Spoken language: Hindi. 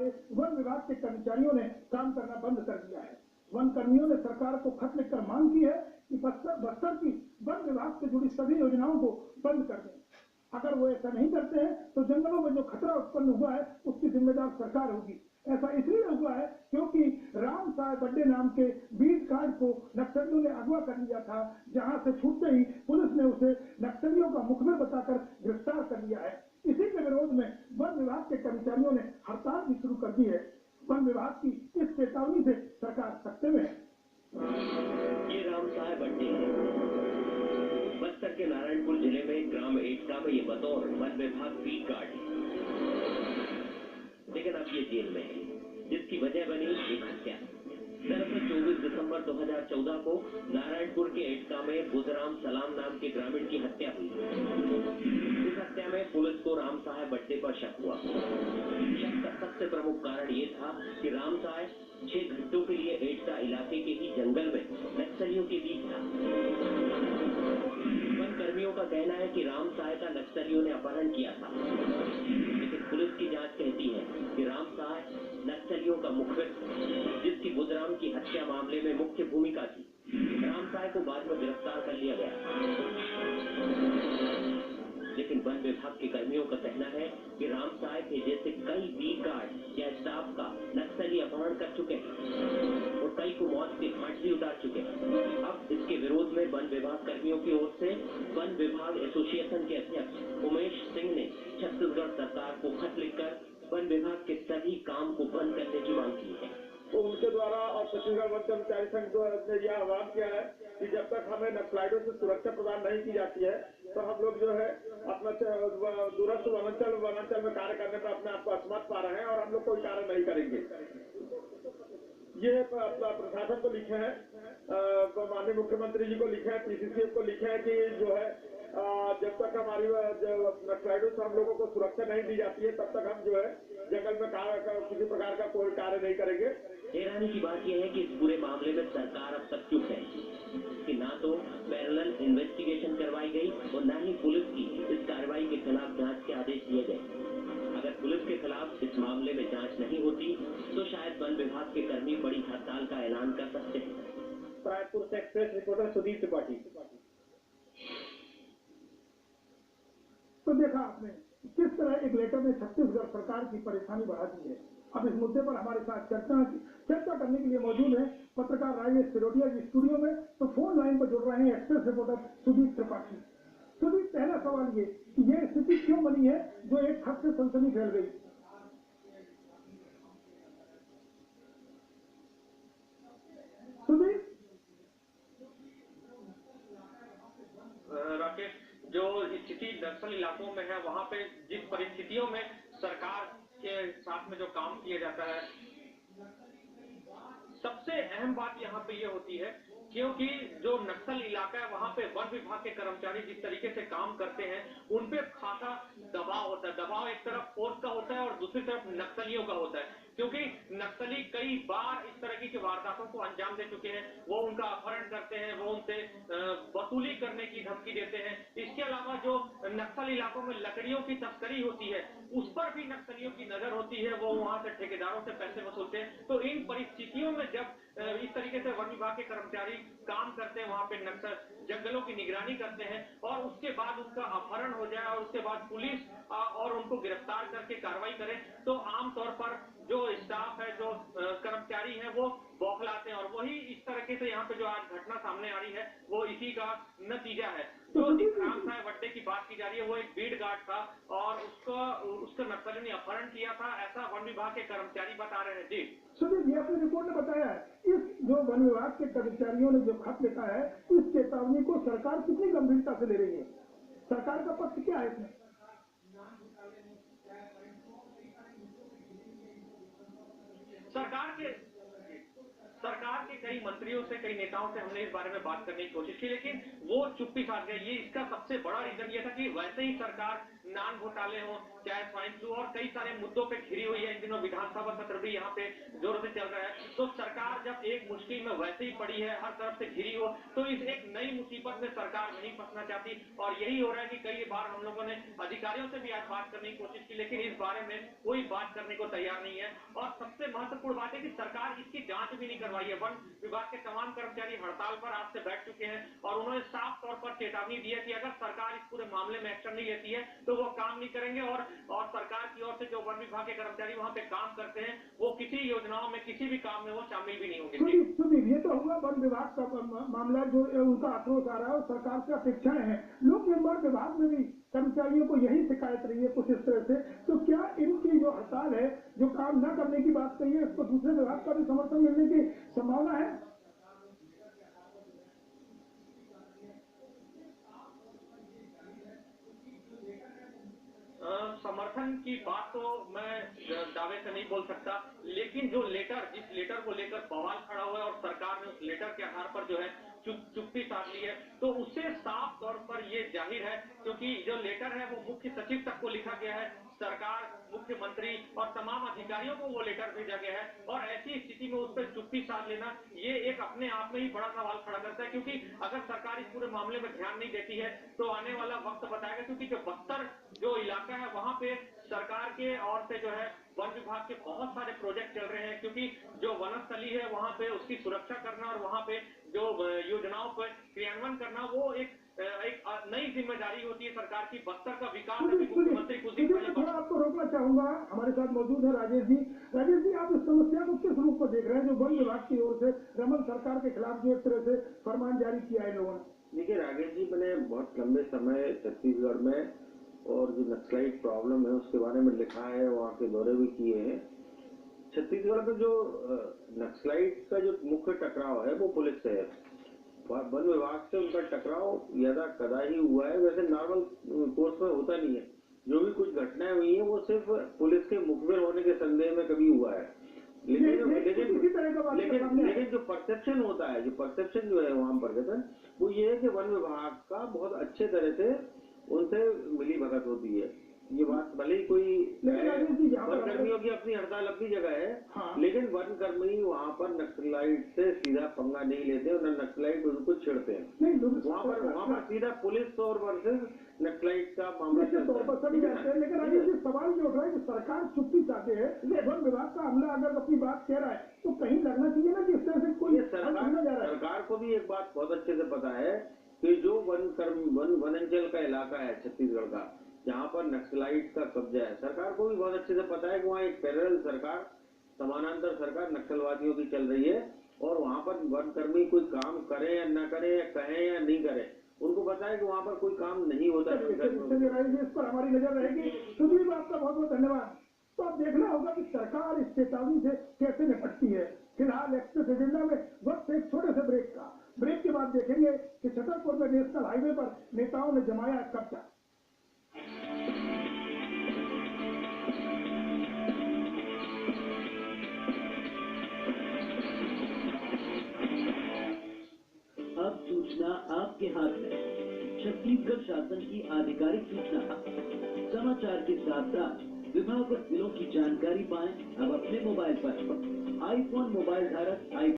के वन विभाग के कर्मचारियों ने काम करना बंद कर दिया है। वन कर्मियों ने सरकार को खत लिखकर मांग की है कि बस्तर की वन विभाग से जुड़ी सभी योजनाओं को बंद कर दें। अगर वो ऐसा नहीं करते हैं तो जंगलों में जो खतरा उत्पन्न हुआ है उसकी जिम्मेदार सरकार होगी। ऐसा इसलिए हुआ है क्योंकि राम साय बड्डे नाम के बीट गार्ड को नक्सलियों ने अगवा कर लिया था, जहां से छूटते ही पुलिस ने उसे नक्सलियों का मुखबिर बताकर गिरफ्तार कर लिया है। इसी के विरोध में वन विभाग के कर्मचारियों ने हड़ताल भी शुरू कर दी है। वन विभाग की इस चेतावनी से सरकार सख्ते में है। ये राम साय बड्डे बस्तर के नारायणपुर जिले में ग्राम एटका में ये बतौर वन विभाग बीट गार्ड, लेकिन अब ये जेल में है, जिसकी वजह बनी एक हत्या। दरअसल 24 दिसंबर 2014 को नारायणपुर के एटका में बुधराम सलाम नाम के ग्रामीण की हत्या हुई। इस हत्या में पुलिस को राम साय बड्डे पर शक हुआ। शक का सबसे प्रमुख कारण ये था कि राम साय 6 घंटों के लिए एटका इलाके के ही जंगल में नक्सलियों के बीच था। वन कर्मियों का कहना है कि राम साय का नक्सलियों ने अपहरण किया था, लेकिन पुलिस की जांच कहती है कि राम साय नक्सलियों का मुखबिर, जिसकी बुधराम की हत्या मामले में मुख्य भूमिका थी। राम साय को बाद में गिरफ्तार कर लिया गया, लेकिन वन विभाग के कर्मियों का कहना है कि राम साय के जैसे कई बीट गार्ड या स्टाफ का नक्सली अपहरण कर चुके हैं और कई को मौत के घाट भी उतार चुके हैं। अब इसके विरोध में वन विभाग कर्मियों की ओर से वन विभाग एसोसिएशन के अध्यक्ष उमेश सिंह ने छत्तीसगढ़ सरकार को खत लिखकर वन विभाग के सभी काम को बंद करने की मांग की है। तो उनके द्वारा और छत्तीसगढ़ वन कर्मचारी संघ ने यह आह्वान किया है कि जब तक हमें नक्सलाइटों से सुरक्षा प्रदान नहीं की जाती है तो हम लोग जो है अपना दूरस्थ वनांचल में कार्य करने पर अपने आप को असमर्थ पा रहे हैं और हम लोग कोई कार्य नहीं करेंगे। ये प्रशासन को लिखे हैं, माननीय मुख्यमंत्री जी को लिखे हैं, पीसीसीएफ को लिखे हैं कि जो है जब तक हमारी नक्सलाइटों से हम लोगों को सुरक्षा नहीं दी जाती है तब तक हम जो है जंगल में किसी प्रकार का कोई कार्य नहीं करेंगे। हैरानी की बात यह है कि इस पूरे मामले में सरकार अब तक चुप है कि ना तो पैरेलल इन्वेस्टिगेशन करवाई गई और न ही पुलिस की इस कार्रवाई के खिलाफ जांच के आदेश दिए गए। अगर पुलिस के खिलाफ इस मामले में जांच नहीं होती तो शायद वन विभाग के कर्मी बड़ी हड़ताल का ऐलान कर सकते हैं। रायपुर से एक्सप्रेस रिपोर्टर सुदीप त्रिपाठी। तो देखा आपने किस तरह एक लेटर ने छत्तीसगढ़ सरकार की परेशानी बढ़ा दी है। अब इस मुद्दे पर हमारे साथ चर्चा करने के लिए मौजूद है पत्रकार राजेश सिरोडिया जी स्टूडियो में। तो फोन लाइन पर जुड़ रहे हैं एक्सप्रेस रिपोर्टर सुदीप त्रिपाठी। सुदीप, पहला सवाल ये स्थिति क्यों बनी है जो एक खत से सनसनी फैल गई? सुदीप, राकेश, जो स्थिति नक्सल इलाकों में है वहां पे जिस परिस्थितियों में सरकार के साथ में जो काम किया जाता है, सबसे अहम बात यहाँ पे ये होती है क्योंकि जो नक्सल इलाका है वहां पे वन विभाग के कर्मचारी जिस तरीके से काम करते हैं उन पे खासा दबाव होता है। दबाव एक तरफ फोर्स का होता है और दूसरी तरफ नक्सलियों का होता है, क्योंकि नक्सली कई बार इस तरह की वारदातों को अंजाम दे चुके हैं। वो उनका अपहरण करते हैं, वो उनसे वसूली करने की धमकी देते हैं। इसके अलावा जो नक्सल इलाकों में लकड़ियों की तस्करी होती है उस पर भी नक्सलियों की नजर होती है, वो वहां से ठेकेदारों से पैसे वसूलते हैं। तो इन परिस्थितियों में जब इस तरीके से वन विभाग के कर्मचारी काम करते हैं, वहां पे नक्सल जंगलों की निगरानी करते हैं और उसके बाद उनका अपहरण हो जाए और उसके बाद पुलिस और उनको गिरफ्तार करके कार्रवाई करे, तो आमतौर पर जो स्टाफ है, जो कर्मचारी है, वो बौखलाते हैं। और वही इस तरीके से यहाँ पे जो आज घटना सामने आ रही है वो इसी का नतीजा है। जो राम साय बड्डे की बात की जा रही है वो एक बीट गार्ड था और उसका नक्सलियों ने अपहरण किया था, ऐसा वन विभाग के कर्मचारी बता रहे हैं। जी सुदीप, ये अपनी रिपोर्ट ने बताया है। इस जो वन विभाग के कर्मचारियों ने जो खत लिखा है, इस चेतावनी को सरकार कितनी गंभीरता से ले रही है? सरकार का पक्ष क्या है इसमें? सरकार के कई मंत्रियों से, कई नेताओं से हमने इस बारे में बात करने की कोशिश की, लेकिन वो चुप्पी साध गए। ये इसका सबसे बड़ा रीजन ये था कि वैसे ही सरकार नान घोटाले हो, चाहे स्वाइन फ्लू और कई सारे मुद्दों पे घिरी हुई है। इन दिनों विधानसभा सत्र भी यहाँ पे जोरों से चल रहा है। तो सरकार जब एक मुश्किल में वैसे ही पड़ी है, हर तरफ से घिरी हो, तो इस एक नई मुसीबत में सरकार नहीं फंसना चाहती। और यही हो रहा है कि कई बार हम लोगों ने अधिकारियों से भी आज बात करने की कोशिश की, लेकिन इस बारे में कोई बात करने को तैयार नहीं है। और सबसे महत्वपूर्ण बात है कि सरकार इसकी जांच भी नहीं करवाई है। वन विभाग के तमाम कर्मचारी हड़ताल पर आज से बैठ चुके हैं और उन्होंने साफ तौर पर चेतावनी दी है कि अगर सरकार इस पूरे मामले में एक्शन नहीं लेती है तो वो काम नहीं करेंगे। और सरकार की ओर से जो वन विभाग के कर्मचारी वहां पे काम करते हैं वो किसी योजनाओं में, किसी भी काम में वो शामिल भी नहीं होंगे। सुधीर, ये तो हुआ वन विभाग का मामला, जो उनका आक्रोश आ रहा है और सरकार से अपेक्षाएं हैं। लोक निर्माण विभाग में भी कर्मचारियों को यही शिकायत रही है कुछ इस तरह से। तो क्या इनकी जो हड़ताल है, जो काम न करने की बात कही है, इसको दूसरे विभाग का भी समर्थन मिलने की संभावना है? समर्थन की बात तो मैं दावे से नहीं बोल सकता, लेकिन जो लेटर, जिस लेटर को लेकर बवाल खड़ा हुआ है और सरकार ने उस लेटर के आधार पर जो है चुप्पी साध ली है, तो उससे साफ तौर पर ये जाहिर है, क्योंकि जो लेटर है वो मुख्य सचिव तक को लिखा गया है। सरकार, मुख्यमंत्री और तमाम अधिकारियों को वो लेटर भेजा गया है और ऐसी स्थिति में उस पर चुप्पी साध लेना ये एक अपने आप में ही बड़ा सवाल खड़ा करता है। क्योंकि अगर सरकार इस पूरे मामले में ध्यान नहीं देती है तो आने वाला वक्त बताएगा। क्योंकि जो बस्तर जो इलाका है वहां पे सरकार के ओर से जो है वन विभाग के बहुत सारे प्रोजेक्ट चल रहे हैं। क्योंकि जो वनस्थली है वहां पे उसकी सुरक्षा करना और वहां पे जो योजनाओं पर क्रियान्वयन करना वो एक नई जिम्मेदारी होती है सरकार की। बस्तर का विकास मुख्यमंत्री कुछ दिन पहले। थोड़ा आपको रोकना चाहूंगा, हमारे साथ मौजूद है राजेश जी। राजेश जी, आप इस समस्या को किस रूप में देख रहे हैं, जो वन विभाग की ओर से रमन सरकार के खिलाफ जो एक तरह से फरमान जारी किया है लोगों ने? देखिए राजेश जी, मैंने बहुत लंबे समय छत्तीसगढ़ में और जो नक्सलाइट प्रॉब्लम है उसके बारे में लिखा है, वहाँ के दौरे भी किए हैं। छत्तीसगढ़ में जो नक्सलाइट का जो मुख्य टकराव है वो पुलिस से है। वन विभाग से उनका टकराव यदा कदा ही हुआ है। वैसे नॉर्मल कोर्स में होता नहीं है। जो भी कुछ घटनाएं हुई हैं वो सिर्फ पुलिस के मुखबिर होने के संदेह में कभी हुआ है। लेकिन जो परसेप्शन होता है, जो परसेप्शन जो है वहां पर वो ये है कि वन विभाग का बहुत अच्छे तरह से उनसे मिली भगत होती है। ये बात भले ही कोई वन कर्मियों की अपनी हड़ताल अपनी जगह है, हाँ। लेकिन वन कर्मी वहाँ पर नक्सलाइट से सीधा पंगा नहीं लेते और न नक्सलाइट उनको छिड़ते हैं। वहाँ पर सीधा पुलिस और वर्सेस नक्सलाइट का मामला चलता है। लेकिन राजेश जी, सवाल जो उठ रहा है कि सरकार चुप्पी चाहते हैं, वन विभाग का अमला अगर अपनी बात कह रहा है तो कहीं लगना चाहिए ना कि इस तरह से कोई सरकार को भी एक बात बहुत अच्छे से पता है कि जो वनांचल का इलाका है छत्तीसगढ़ का, जहाँ पर नक्सलाइट का कब्जा है, सरकार को भी बहुत अच्छे से पता है कि वहाँ एक पैरेलल सरकार, समानांतर सरकार नक्सलवादियों की चल रही है और वहाँ पर वन कर्मी कोई काम करें या न करें या कहें या नहीं करें, उनको पता है कि वहाँ पर कोई काम नहीं होता। इस पर हमारी नजर रहेगी। सुधीर, आपका बहुत बहुत धन्यवाद। तो अब देखना होगा कि सरकार इस चेतावनी से कैसे निपटती है। फिलहाल एक्सप्रेस एजेंडा में वक्त एक छोटे से ब्रेक के बाद देखेंगे कि छतरपुर में नेशनल हाईवे पर नेताओं ने जमाया कब्जा। अब सूचना आपके हाथ में। छत्तीसगढ़ शासन की आधिकारिक सूचना। समाचार के साथ साथ विभाग और जिलों की जानकारी पाएं अब अपने मोबाइल पर। आईफोन मोबाइल धारक